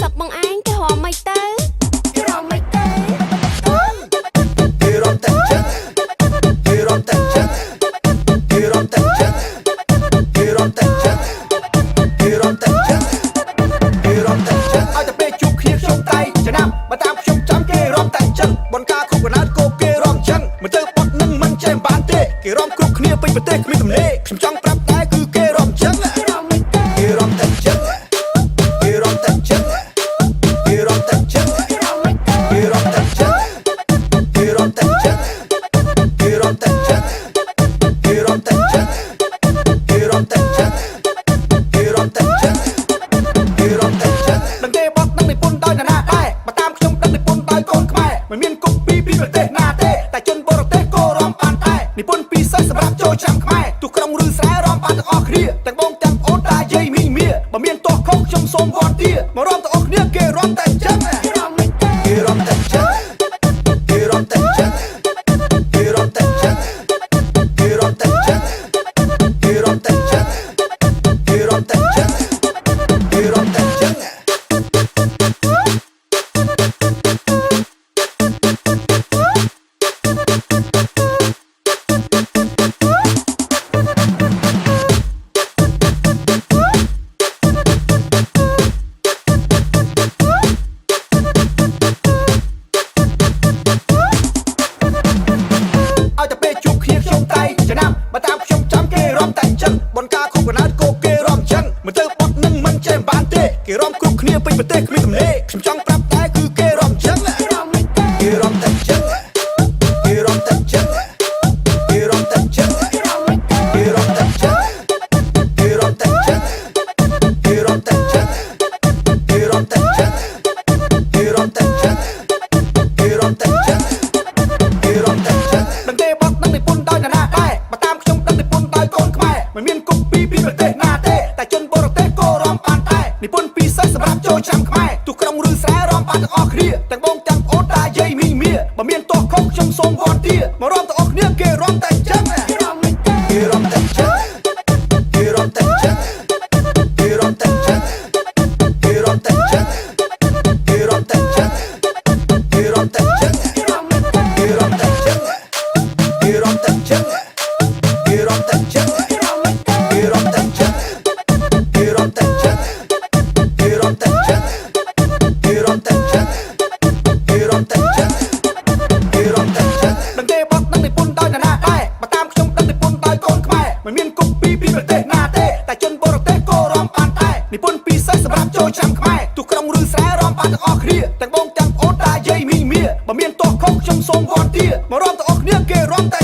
សឹកបងឯងគេរំមិនទៅគេរំមិនទៅគេរំតែចឹងគេរំតែចឹងគេរំតែចឹងគេរំតែចឹងគេរំតែចឹងគេរំតែចឹងឲ្យតែពេលជួបគ្នាខ្ញុំតែឆ្នាំបើតាមខ្ញុំចាំគេរំតែចឹងបនការគ្រប់កណាត់ក៏គេរំចឹងមិនទៅបត់នឹងមិនចេះបានទេគេរំគ្រប់គ្នាពេញប្រទេសគ្មានទំនេរខ្ញុំចង់ប្រាប់តែគឺគេរំចឹងគេរំមិនទៅគេរំតែចឹងគេរំតែចឹងគេរំតែចឹងគេរំមិនទៅគេរំតែចឹងគេរំតែចឹងគេរំតែចឹងគេរំតែចឹងគេរំតែចឹងគេរំតែចឹងគេរំតែចឹងដឹងទេបត់ដឹងនិពន្ធដោយនរណាដែរបើតាមខ្ញុំដឹងនិពន្ធដោយកូនខ្មែរមិនមានកុំពីប្រទេសណាទេតែជនបរទេសក៏រំបានដែរនិពន្ធពិសេសសម្រាប់ចូលឆ្នាំខ្មែរទូក្រុងឬស្រែរំបានទាំងអស់គ្នាទាំងបងទាំងប្អូនតាយាយមីងមាបើមានទោះខុសខ្ញុំសូមវត្តទាមករំទាំងអស់គ្នាគេរំតែចឹងគេរំមិនទៅគេរំតែចឹងគេរំតែចឹងគេរំតែចឹងគេរំតែចឹងគេរំតែចឹងគេរំតែចឹងគេរំតែចឹងឲ្យតែពេលជួបគ្នាខ្ញុំតែឆ្នាំបើតាមខ្ញុំចាំគេរំតែចឹងបនការគ្រប់កណាត់ក៏គេរំចឹងមិនទៅបត់នឹងមិនចេះបានទេគេរំគ្រប់គ្នាពេញប្រទេសគ្មានទំនេរខ្ញុំចង់ប្រាប់តែគឺគេរំចឹងគេរំមិនទៅគេរំតែចឹងគេរំតែចឹងគេរំតែចឹងគេរំមិនទៅគេរំតែចឹងគេរំតែចឹងគេរំតែចឹងគេរំតែចឹងគេរំតែចឹងគេរំតែចឹងគេរំតែចឹងដឹងទេបត់នឹងនិពន្ធដោយនរណាដែរបើតាមខ្ញុំដឹងនិពន្ធដោយកូនខ្មែរមិនមានកុំពីប្រទេសណាទេតែជនបរទេសក៏រំបានដែរនិពន្ធពិសេសសម្រាប់ចូលឆ្នាំខ្មែរទូក្រុងឬស្រែរំបានទាំងអស់គ្នាទាំងបងទាំងប្អូនតាយាយមីងមាបើមានទោះខុសខ្ញុំសូមវត្តទាមករំទាំងអស់គ្នាគេរំតែចឹងគេរំមិនទៅគេរំតែចឹងគេរំតែចឹងគេរំតែចឹងគេរំតែចឹងគេរំតែចឹងគេរំតែចឹងគេរំមិនទៅគេរំតែចឹងគេរំតែចឹងគេរំតែចឹងគេរំមិនទៅគេរំតែចឹងគេរំតែចឹងគេរំតែចឹងគេរំតែចឹងគេរំតែចឹងគេរំតែចឹងដឹងទេបត់នឹងនិពន្ធដោយនរណាដែរបើតាមខ្ញុំដឹងនិពន្ធដោយកូនខ្មែរមិនមានកុំពីប្រទេសណាទេតែជនបរទេសក៏រំបានដែរនិពន្ធពិសេសសម្រាប់ចូលឆ្នាំខ្មែរទូក្រុងឬស្រែរំបានទាំងអស់គ្នាទាំងបងទាំងប្អូនតាយាយមីងមាបើមានទោះខុសខ្ញុំសូមវត្តទាមករំទាំងអស់គ្នាគេរំតែ